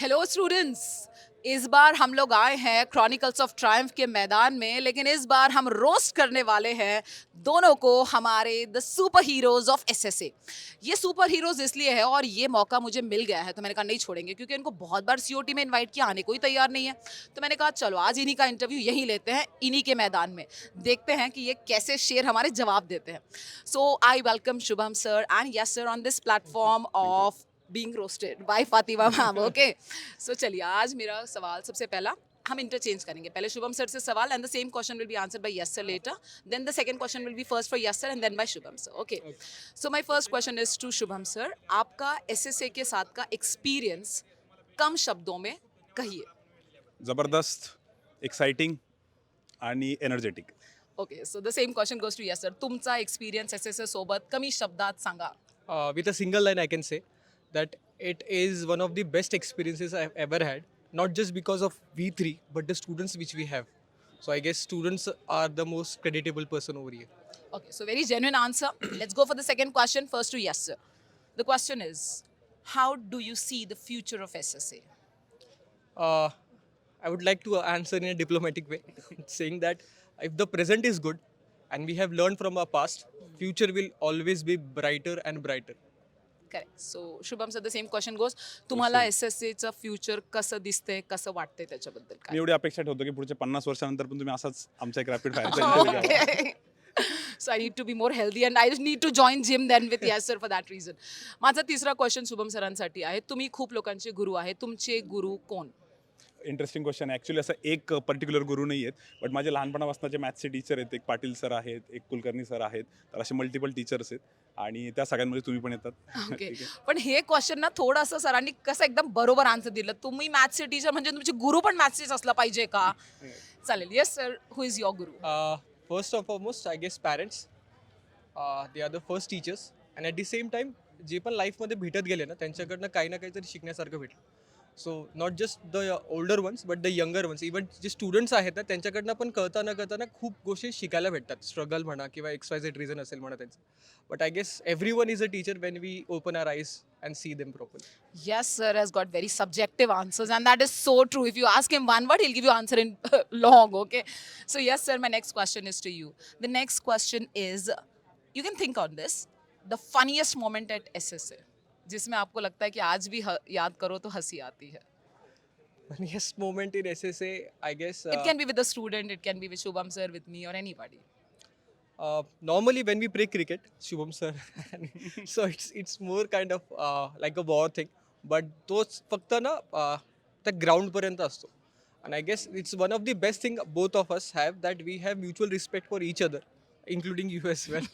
Hello students. इस बार हम लोग आए हैं क्रॉनिकल्स ऑफ ट्रायम्फ के मैदान में, लेकिन इस बार हम रोस्ट करने वाले हैं दोनों को, हमारे the super heroes of SSA. ये सुपर हीरोज इसलिए है और ये मौका मुझे मिल गया है तो मैंने कहा नहीं छोड़ेंगे, क्योंकि इनको बहुत बार सीओटी में इनवाइट किया, आने को ही तैयार नहीं है। तो मैंने कहा चलो आज इन्हीं का इंटरव्यू यहीं लेते हैं, इन्हीं के मैदान में। देखते हैं कि ये कैसे शेर हमारे जवाब देते हैं। So I welcome Shubham sir end yes sir on this platform of being roasted by Fatima ma'am. Okay, so चलिए आज मेरा सवाल सबसे पहला हम इंटरचेंज करेंगे। पहले शुभम सर से सवाल and the same question will be answered by Yash sir later, then the second question will be first for Yash sir and then by Shubham sir. Okay, so my first question is to Shubham sir, आपका SSA के साथ का experience कम शब्दों में कहिए। जबरदस्त, exciting आणि energetic. Okay, so the same question goes to Yash sir, तुमचा एक्सपीरियंस एसएसए सोबत कमी शब्दात सांगा। With a single line, I can say that it is one of the best experiences I've ever had. Not just because of we 3, but the students which we have. So I guess students are the most creditable person over here. Okay, so very genuine answer. Let's go for the second question. First to yes, sir. The question is, how do you see the future of SSA? Uh, I would like to answer in a diplomatic way, saying that if the present is good and we have learned from our past, future will always be brighter and brighter. Correct. So Shubham sir, the same question goes. तुम्हाला SSA चं future कसं दिसतंय, कसं वाटतंय त्याच्याबद्दल मी काय? एवढी अपेक्षा ठेवतो की पुढच्या 50 वर्षानंतर पण तुम्ही असाच आमचा एक rapid fire Okay. So I need to be more healthy and I just need to join gym then with yes sir for that reason. माझा तिसरा क्वेश्चन शुभम सरांसाठी आहे. तुम्ही खूप लोकांचे गुरु आहे. तुमचे गुरु कोण? इंटरेस्टिंग क्वेश्चन आहे. ॲक्च्युली असं एक पर्टिक्युलर गुरु नाही आहेत, बट माझे लहानपणापासूनचे मॅथ्सचे टीचर आहेत. एक पाटील सर आहेत, एक कुलकर्णी सर आहेत. तर असे मल्टिपल टीचर्स आहेत आणि त्या सगळ्यांमध्ये तुम्ही पण येतात. ओके, ठीक आहे. पण हे क्वेश्चन ना थोडंसं सरांनी कसं एकदम बरोबर आन्सर दिलं. तुम्ही मॅथ्सचे टीचर म्हणजे तुमचे गुरु पण मॅथ्सचेच असला पाहिजे का? चालेल. Yes sir, who is your Guru? First and foremost, I guess parents. They are the first teachers. And at the same time, जे पण लाईफमध्ये भेटत गेले ना त्यांच्याकडनं काही ना काहीतरी शिकण्यासारखं भेटलं. So not just the older ones but the younger ones, even जे स्टुडंट्स आहेत ना त्यांच्याकडनं पण कळताना खूप गोष्टी शिकायला भेटतात. स्ट्रगल म्हणा किंवा XYZ रिझन असेल म्हणा त्यांचं. But I guess every one is a teacher when we open our eyes and see them properly. Yes, sir has got very subjective answers, and that is so true. If you ask him one word, he'll give you answer in long. Okay, so yes, sir. My next question is to you. The next question is, you can think on this. The funniest moment at SSA, जिसमें आपको लगता है कि आज भी याद करो तो हंसी आती है. Funniest moment in SSA, I guess. It can be with a student, it can be with Shubham sir, with me, or anybody. Normally when we play cricket, Shubham sir, so it's more kind of like a war thing. But तोच फक्त ना त्या ground पर्यंत असतो. And I guess it's one of the best thing both of us have, that we have mutual respect for each other, including you as well.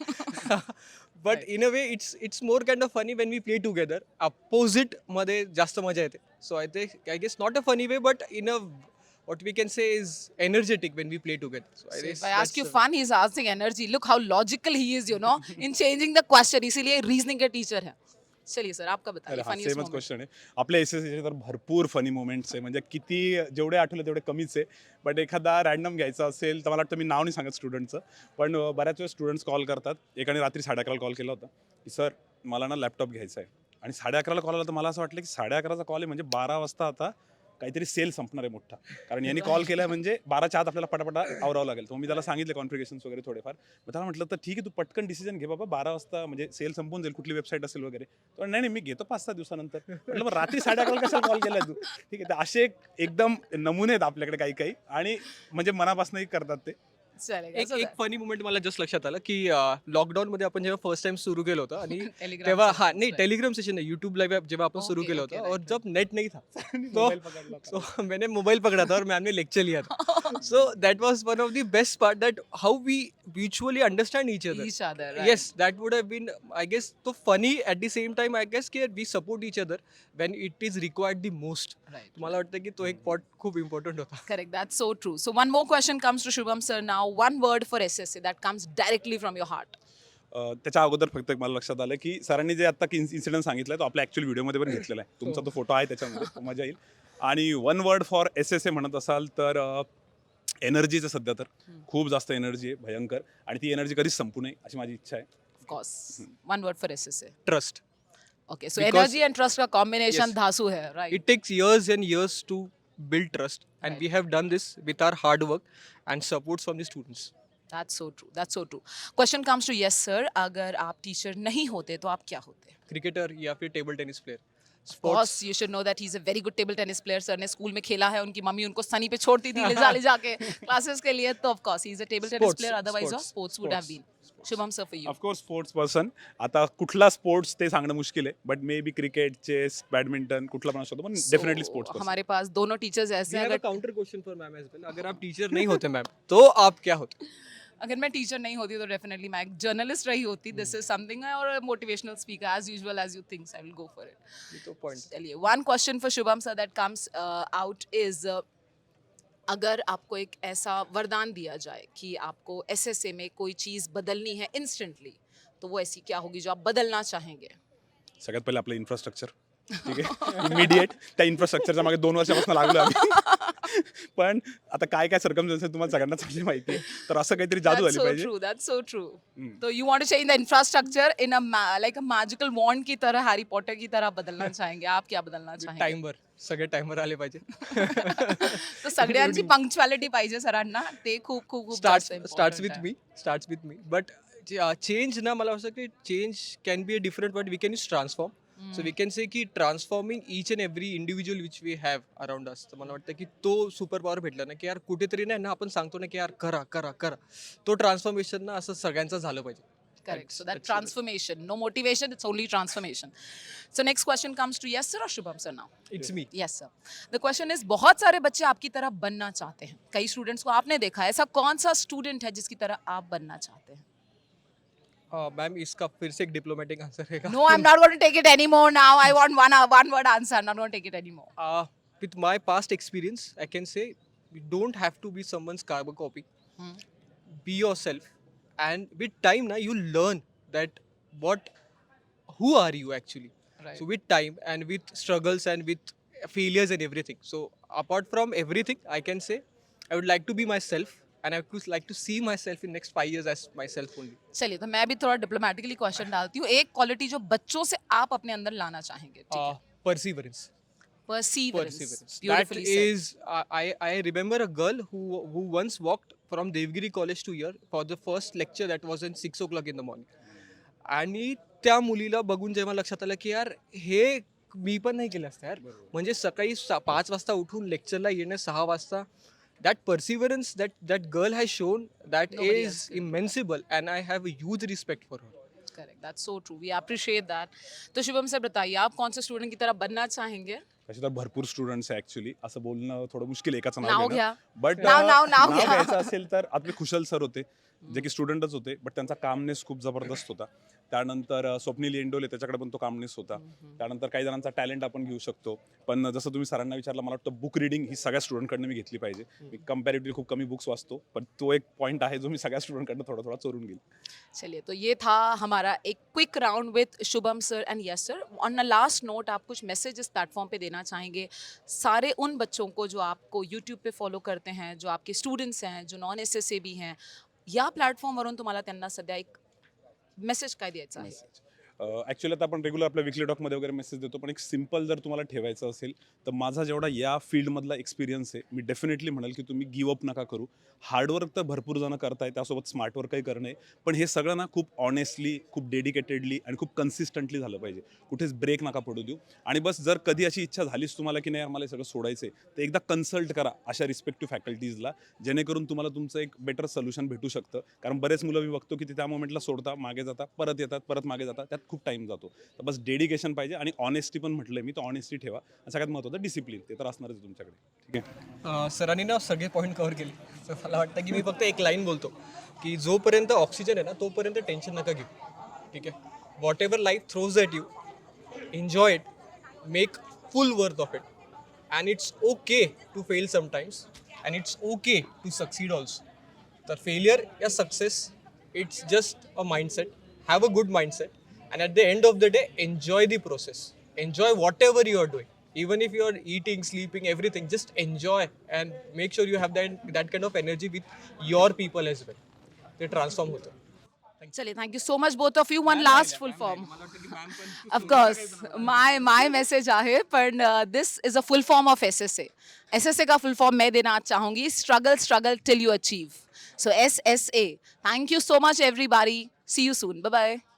But in a way, it's more kind of funny when we play together. Opposite मध्ये जास्त मजा येते. So I guess not a funny way, but in a what we can say is energetic when we play together. So I So guess if I ask that's, you fun, he's asking energy. Look how logical he is, in changing the question. इसीलिए reasoning के teacher है. चलिए sir, आपका अरे बताइए हा funniest सेमच moment. Question आहे. आपल्या एसएससीचे तर भरपूर फनी मोमेंट्स आहे. म्हणजे किती जेवढे आठवले तेवढे कमीच आहे. बट एखादा रॅन्डम घ्यायचा असेल तर मला वाटतं मी नाव नाही सांगत स्टुडंटचं, पण बऱ्याच वेळेस स्टुडंट्स कॉल करतात. एकाने रात्री 11:30 कॉल केला होता की सर मला ना लॅपटॉप घ्यायचा आहे, आणि 11:30 कॉल आला तर मला असं वाटलं की 11:30चा कॉल आहे म्हणजे 12 वाजता आता काहीतरी सेल संपणार आहे मोठा, कारण यांनी कॉल केला म्हणजे 12च्या आत आपल्याला पटापटा आवरावं लागेल. तर मी त्याला सांगितले कॉन्फिगरेशन्स वगैरे थोडेफार. मग त्याला म्हटलं तर ठीक आहे, तू पटकन डिसिजन घे बाबा, 12 वाजता म्हणजे सेल संपून जाईल, कुठली वेबसाईट असेल वगैरे. तर नाही नाही, मी घेतो 5-6 दिवसानंतर. म्हटलं मग रात्री 11:30 कशाला कॉल केलाय तू? ठीक आहे, तर असे एकदम नमुने आहेत आपल्याकडे काही काही, आणि म्हणजे मनापासूनही करतात ते. चलेगा. एक एक फनी मुमेंट मला जस्ट लक्षात आलं की लॉकडाऊनमध्ये आपण जेव्हा फर्स्ट टाइम सुरू केलं होतं आणि Telegram तेव्हा sessions नहीं पे. टेलीग्राम सेशन नहीं, यूट्यूब लाइव जेव्हा आपण सुरू Okay, केलं okay, होतं और right, जब नेट नहीं था तो मोबाईल पकडला होता. सो मैंने मोबाइल पकड़ा था और मैम ने लेक्चर लिया था. So that was one of the best part, that how we mutually understand each other. Each other, right? Yes, that would have been I guess too funny at the same time. I guess की we support each other when it is required the most. Right. मला वाटतं की तो एक pot खूप important होता. Correct. That's so true. So one more question comes to Shubham sir now. One word for SSA that comes directly from your heart. त्याच्या अगोदर फक्त एक मला लक्षात आलं की सरांनी जे आता इन्सिडेंट सांगितलं तो आपल्या ॲक्च्युअल व्हिडिओमध्ये पण घेतलेला आहे. तुमचा तो फोटो आहे त्याच्यामध्ये, तो मजा येईल. आणि वन वर्ड फॉर SSA म्हणत असाल तर एनर्जीचं सध्या तर खूप जास्त एनर्जी आहे, भयंकर, आणि ती एनर्जी कधीच संपू नये अशी माझी इच्छा आहे. Of course. One word for SSA. Trust. Okay, so Because- energy and trust का combination Yes. धांसू है, right? It takes years and years to build trust, and Right. we have done this with our hard work and supports from the students. That's so true. That's so true. Question comes to yes sir. अगर आप teacher नहीं होते तो आप क्या होते? Cricketer या फिर table tennis player. Of course, you should know that he's a very good table tennis player. Sir ने स्कूल में खेला है, उनकी मम्मी उनको सनी पे छोड़ती थी ले जा के क्लासेस के लिए. तो of course he's a table tennis Sports, player. Otherwise, sports, sports would have been. Shubham sir, for you. Of course sports person. आता कुठला स्पोर्ट्स ते सांगणं मुश्किल आहे, but may be cricket, chess, badminton कुठला पण असू शकतो, पण डेफिनेटली So, स्पोर्ट्स पर्सन. हमारे पास दोनों टीचर्स ऐसे We हैं. have a अगर counter question for ma'am as well. अगर आप टीचर नहीं होते मैम तो आप क्या होते? अगर मैं टीचर नहीं होती तो डेफिनेटली मैं एक जर्नलिस्ट रही होती. दिस इज समथिंग और motivational speaker as usual as you think I will go for it. ये तो point. चलिए one question for Shubham sir that comes out is अगर आपको एक ऐसा वरदान दिया जाए कि आपको एसएसए में कोई चीज़ बदलनी है इंस्टेंटली, तो वो ऐसी क्या होगी जो आप बदलना चाहेंगे? सगळ्यात पहिले आपलं इन्फ्रास्ट्रक्चर. ठीक आहे, इमिडिएट त्या इन्फ्रास्ट्रक्चरच्या मागे 2 वर्षापासून लागलो आम्ही. पण आता काय काय सर्कमस्टन्सेस तुम्हाला सगळ्यांना चांगली माहिती आहे, तर असं काहीतरी जादू That's झाली so पाहिजे. true. That's so true. Hmm. तो you want to change the infrastructure in a like a magical wand की तरह, हैरी पॉटर की तरह बदलना चाहेंगे. आप क्या बदलना चाहेंगे? टाइमवर सगळे टाइमर आले पाहिजे. तो सगळ्यांची पंक्च्युअलिटी पाहिजे सरांना. ते खूप खूप खूप starts जास्त starts important with आहे. me starts with me but change ना मला असं की change can be a different word. We can use transform. So we can say की transforming each and every individual which we have around us. तर मला वाटतं की तो सुपर पॉवर भेटला ना की यार कुठेतरी ना आपण सांगतो ना की यार करा करा करा, तो ट्रान्सफॉर्मेशन ना असं सगळ्यांचं झालं पाहिजे. Correct. So that That's it. transformation, no motivation, it's only transformation. So next question comes to yes sir or Shubham sir now? It's me. Yes sir. The question is बहुत सारे बच्चे आपकी तरह बनना चाहते हैं. कई स्टूडेंट्स को आपने देखा है. ऐसा कौन सा स्टूडेंट है जिसकी तरह आप बनना चाहते हैं? मैम इसका फिर से एक डिप्लोमेटिक आंसर है. No, I'm not going to take it anymore now. I want one word answer. I'm not going to take it anymore. With my past experience, I can say you don't have to be someone's carbon copy. Hmm. Be yourself, and with time, now you learn that who are you actually. Right. So with time and with struggles and with failures and everything. So apart from everything, I can say I would like to be myself, and I would like to see myself in next 5 years as myself only. चलिए तो मैं भी थोड़ा diplomatically question डालती हूँ. एक quality जो बच्चों से आप अपने अंदर लाना चाहेंगे. ठीक है. Perseverance. Perseverance. Perseverance. Beautifully That said. is, I remember a girl who once walked from Devgiri College to here for the first lecture that was at 6 o'clock in the morning. आणि त्या मुलीला बघून जेव्हा लक्षात आलं की यार हे मी पण नाही केलं असतं यार. म्हणजे सकाळी 5 वाजता उठून लेक्चरला येणं 6 वाजता. That perseverance that girl has shown, that Nobody is else can do immensible, and I have a huge respect for her. Correct. That's so true. We appreciate that. तो शुभम सर बताइए आप कौन से स्टूडेंट की तरह बनना चाहेंगे? तसे तर भरपूर स्टुडंट्स आहे ऍक्च्युली. असं बोलणं थोडं मुश्किल आहे एकाचं नाव नाव घ्या. घेणं. बट नाव घ्या. घ्यायचं असेल तर आपले खुशल सर होते, जे की स्टुडंटच होते, बट त्यांचा कामनेस खूप जबरदस्त होता. त्यानंतर स्वप्नील एंडोले, त्याच्याकडे पण तो कामनेस होता. त्यानंतर काही जणांचा टॅलेंट आपण घेऊ शकतो. पण जसं तुम्ही सरांना विचारलं, मला वाटतं बुक रिडिंग ही सगळ्या स्टुडंटकडनं मी घेतली पाहिजे. मी कंपॅरेटिव्हली खूप कमी बुक्स वाचतो, पण तो एक पॉईंट आहे जो मी सगळ्या स्टुडंटकडनं थोडा थोडा चोरून घेईल. चलिए तो ये था हमारा एक क्विक राउंड विद Shubham sir end yes sir. On a last note आप कुछ मैसेज इस प्लेटफॉर्म पे देना चाहेंगे सारे उन बच्चों को जो आपको यूट्यूब पे फॉलो करते हैं, जो आपके स्टुडंट्स हैं, जो नॉन एसएसए भी हैं, या प्लॅटफॉर्मवरून तुम्हाला त्यांना सध्या एक मेसेज काय द्यायचा आहे? ॲक्च्युली आता आपण रेग्युलर आपल्या विकली टॉकमध्ये वगैरे मेसेज देतो, पण एक सिम्पल जर तुम्हाला ठेवायचं असेल तर माझा जेवढा या फील्डमधला एक्सपिरियन्स आहे, मी डेफिनेटली म्हणेल की तुम्ही गिव अप नका करू. हार्डवर्क तर भरपूर जण करताय, त्यासोबत स्मार्ट वर्कही करणं आहे, पण हे सगळं ना खूप ऑनेस्टली, खूप डेडिकेटेडली आणि खूप कन्सिस्टंटली झालं पाहिजे. कुठेच ब्रेक नका पडू देऊ. आणि बस जर कधी अशी इच्छा झालीच तुम्हाला की नाही यार मला हे सगळं सोडायचं आहे, तर एकदा कन्सल्ट करा अशा रिस्पेक्टिव्ह फॅकल्टीजला, जेणेकरून तुम्हाला तुमचं एक बेटर सोल्युशन भेटू शकतं. कारण बरेच मुलं मी बघतो की ते त्या मोमेंटला सोडता, मागे जाता, परत येतात, परत मागे जातात, त्यात खूप टाईम जातो. तर बस डेडिकेशन पाहिजे आणि ऑनेस्टी पण म्हटलं मी, तर ऑनेस्टी ठेवा. आणि सगळ्यात महत्त्वाचं डिसिप्लिन, ते तर असणारच आहे तुमच्याकडे. ठीक आहे. सरांनी ना सगळे पॉईंट कव्हर केले. तर मला वाटतं की मी फक्त एक लाईन बोलतो की जोपर्यंत ऑक्सिजन आहे ना तोपर्यंत टेन्शन नका घेऊ. ठीक आहे. Whatever life throws at you, enjoy it, make full worth of it, and it's okay to fail sometimes, and it's okay to succeed also. तर फेलियर या success it's just a mindset. Have a good mindset, and at the end of the day enjoy the process, enjoy whatever you are doing, even if you are eating, sleeping, everything, just enjoy and make sure you have that kind of energy with your people as well. They transform होतं. चलिए, thank you so much both of you. One last full form. Of course, my message आहे, पण this is a full form of SSA. SSA का full form मैं देना चाहूँगी, struggle till you achieve. So SSA. Thank you so much everybody. See you soon. Bye bye.